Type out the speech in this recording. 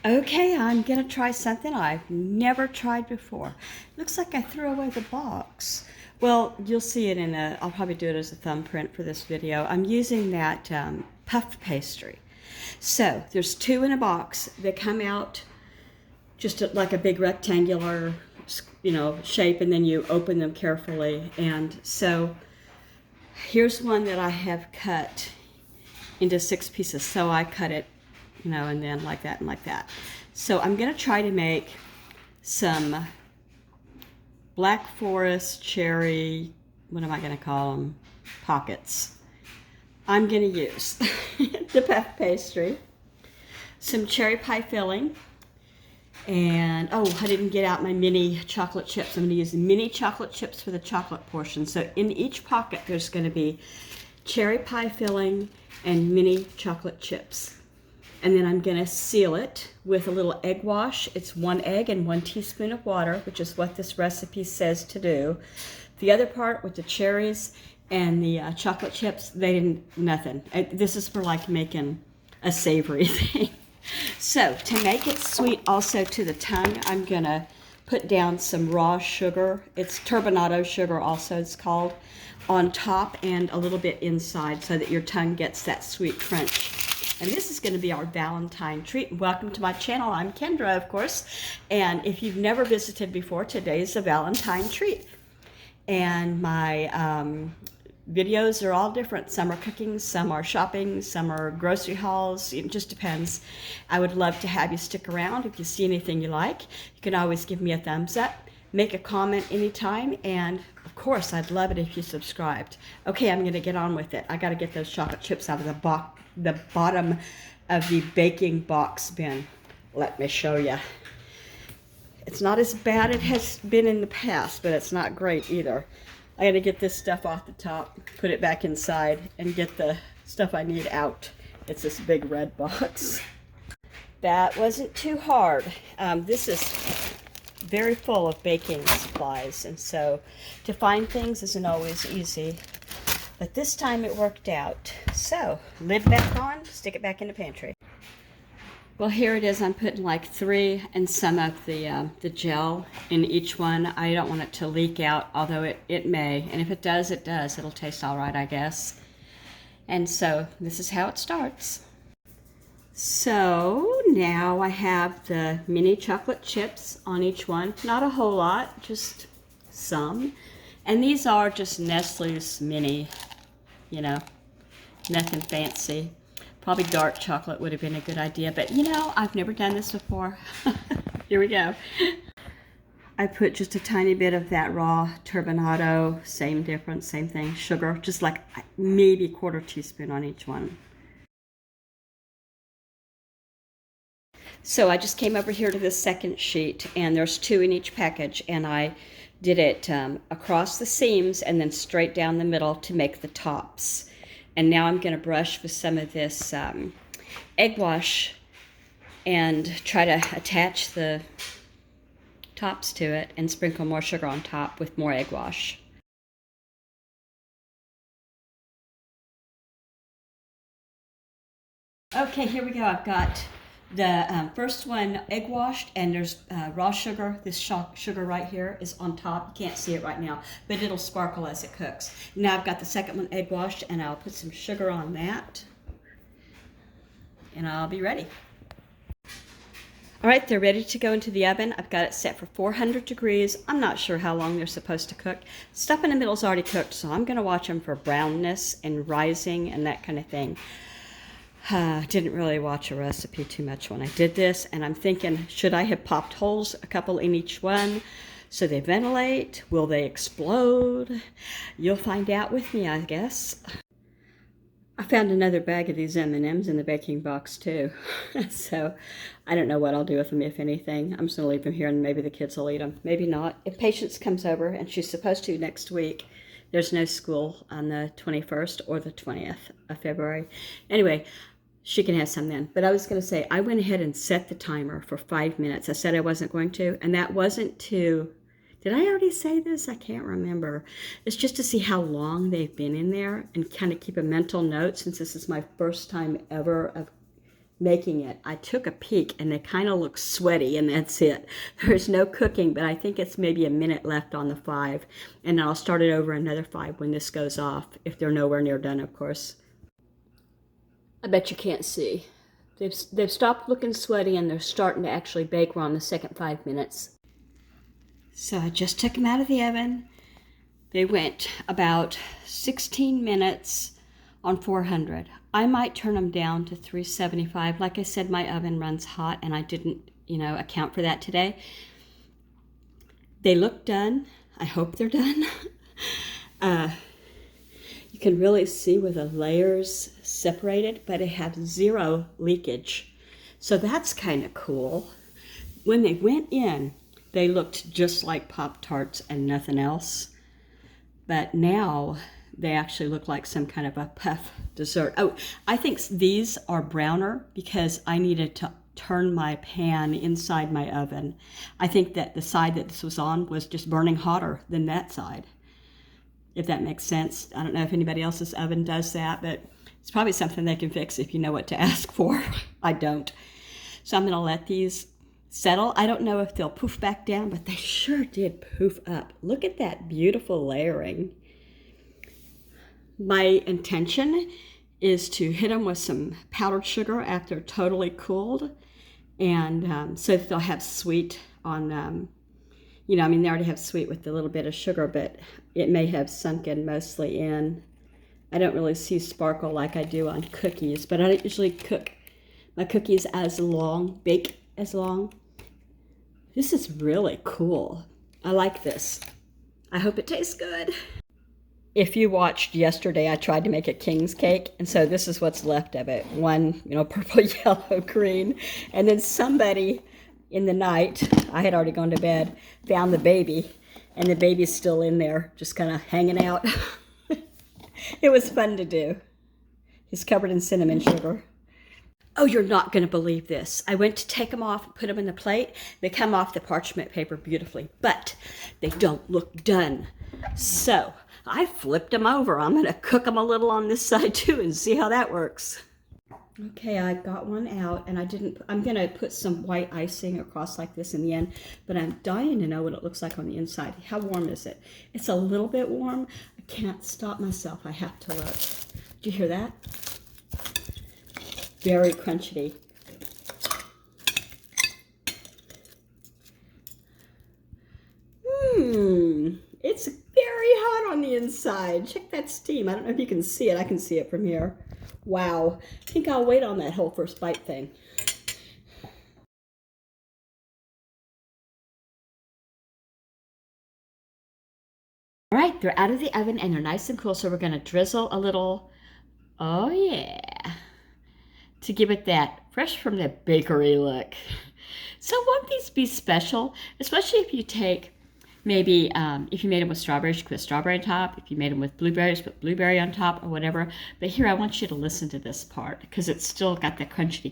Okay, I'm gonna try something I've never tried before. Looks like I threw away the box. Well, you'll see it I'll probably do it as a thumbprint for this video. I'm using that puff pastry. So there's two in a box. They come out just like a big rectangular, shape, and then you open them carefully. And so here's one that I have cut into 6 pieces. So I cut it, and then like that and like that. So I'm going to try to make some Black Forest cherry, what am I going to call them? Pockets. I'm going to use the puff pastry, some cherry pie filling, and I didn't get out my mini chocolate chips. I'm going to use the mini chocolate chips for the chocolate portion. So in each pocket there's going to be cherry pie filling and mini chocolate chips. And then I'm going to seal it with a little egg wash. It's 1 egg and 1 teaspoon of water, which is what this recipe says to do. The other part with the cherries and the chocolate chips, nothing. This is for like making a savory thing. So to make it sweet also to the tongue, I'm going to put down some raw sugar. It's turbinado sugar also it's called, on top and a little bit inside so that your tongue gets that sweet crunch. And this is going to be our Valentine treat. Welcome to my channel. I'm Kendra, of course. And if you've never visited before, today is a Valentine treat. And my videos are all different. Some are cooking, some are shopping, some are grocery hauls. It just depends. I would love to have you stick around. If you see anything you like, you can always give me a thumbs up. Make a comment anytime, and of course I'd love it if you subscribed. Okay, I'm gonna get on with it. I gotta get those chocolate chips out of the bottom of the baking box bin. Let me show you. It's not as bad as it has been in the past, but it's not great either. I gotta get this stuff off the top, put it back inside, and get the stuff I need out. It's this big red box. That wasn't too hard. This is very full of baking supplies, and so to find things isn't always easy, but this time it worked out. So lid back on, stick it back in the pantry. Well, here it is. I'm putting like 3 and some of the gel in each one. I don't want it to leak out, although it may, and if it does, it does. It'll taste all right, I guess. And so this is how it starts. So now I have the mini chocolate chips on each one. Not a whole lot, just some. And these are just Nestle's mini, nothing fancy. Probably dark chocolate would have been a good idea, but I've never done this before. Here we go. I put just a tiny bit of that raw turbinado, same difference, same thing, sugar, just like maybe 1/4 teaspoon on each one. So I just came over here to the second sheet, and there's 2 in each package, and I did it across the seams and then straight down the middle to make the tops. And now I'm going to brush with some of this egg wash and try to attach the tops to it and sprinkle more sugar on top with more egg wash. Okay, here we go. I've got the first one egg washed, and there's raw sugar. This sugar right here is on top. You can't see it right now, but it'll sparkle as it cooks. Now I've got the second one egg washed, and I'll put some sugar on that, and I'll be ready. All right, they're ready to go into the oven. I've got it set for 400 degrees. I'm not sure how long they're supposed to cook. Stuff in the middle is already cooked, so I'm going to watch them for brownness and rising and that kind of thing. Didn't really watch a recipe too much when I did this, and I'm thinking, should I have popped holes, a couple in each one, so they ventilate? Will they explode? You'll find out with me, I guess. I found another bag of these M&Ms in the baking box too, so I don't know what I'll do with them, if anything. I'm just going to leave them here, and maybe the kids will eat them. Maybe not. If Patience comes over, and she's supposed to next week, there's no school on the 21st or the 20th of February. Anyway, she can have some then. But I was going to say, I went ahead and set the timer for 5 minutes. I said I wasn't going to, and that wasn't to, did I already say this? I can't remember. It's just to see how long they've been in there and kind of keep a mental note, since this is my first time ever of making it, I took a peek and they kind of look sweaty, and that's it. There's no cooking, but I think it's maybe a minute left on the 5, and I'll start it over another 5 when this goes off, if they're nowhere near done, of course. I bet you can't see. They've stopped looking sweaty, and they're starting to actually bake. We're on the second 5 minutes. So I just took them out of the oven. They went about 16 minutes on 400. I might turn them down to 375. Like I said, my oven runs hot, and I didn't, account for that today. They look done. I hope they're done. You can really see where the layers separated, but it had 0 leakage. So that's kind of cool. When they went in, they looked just like Pop-Tarts and nothing else. But now they actually look like some kind of a puff dessert. Oh, I think these are browner because I needed to turn my pan inside my oven. I think that the side that this was on was just burning hotter than that side, if that makes sense. I don't know if anybody else's oven does that, but it's probably something they can fix if you know what to ask for. I don't. So I'm going to let these settle. I don't know if they'll poof back down, but they sure did poof up. Look at that beautiful layering. My intention is to hit them with some powdered sugar after totally cooled, and so that they'll have sweet on they already have sweet with a little bit of sugar, but it may have sunken mostly in. I don't really see sparkle like I do on cookies, but I don't usually cook my cookies bake as long. This is really cool. I like this. I hope it tastes good. If you watched yesterday, I tried to make a king's cake, and so this is what's left of it. One, purple, yellow, green, and then somebody in the night, I had already gone to bed, found the baby, and the baby's still in there, just kind of hanging out. It was fun to do. He's covered in cinnamon sugar. Oh, you're not going to believe this. I went to take them off and put them in the plate. They come off the parchment paper beautifully, but they don't look done. So I flipped them over. I'm going to cook them a little on this side too and see how that works. Okay, I got one out, and I'm going to put some white icing across like this in the end, but I'm dying to know what it looks like on the inside. How warm is it? It's a little bit warm. I can't stop myself. I have to look. Did you hear that? Very crunchy. It's very hot on the inside. Check that steam. I don't know if you can see it. I can see it from here. Wow. I think I'll wait on that whole first bite thing. All right, they're out of the oven and they're nice and cool, so we're going to drizzle a little, oh yeah, to give it that fresh from the bakery look. So won't these be special, especially if you take maybe, if you made them with strawberries, you put strawberry on top. If you made them with blueberries, put blueberry on top or whatever. But here, I want you to listen to this part because it's still got the crunchy.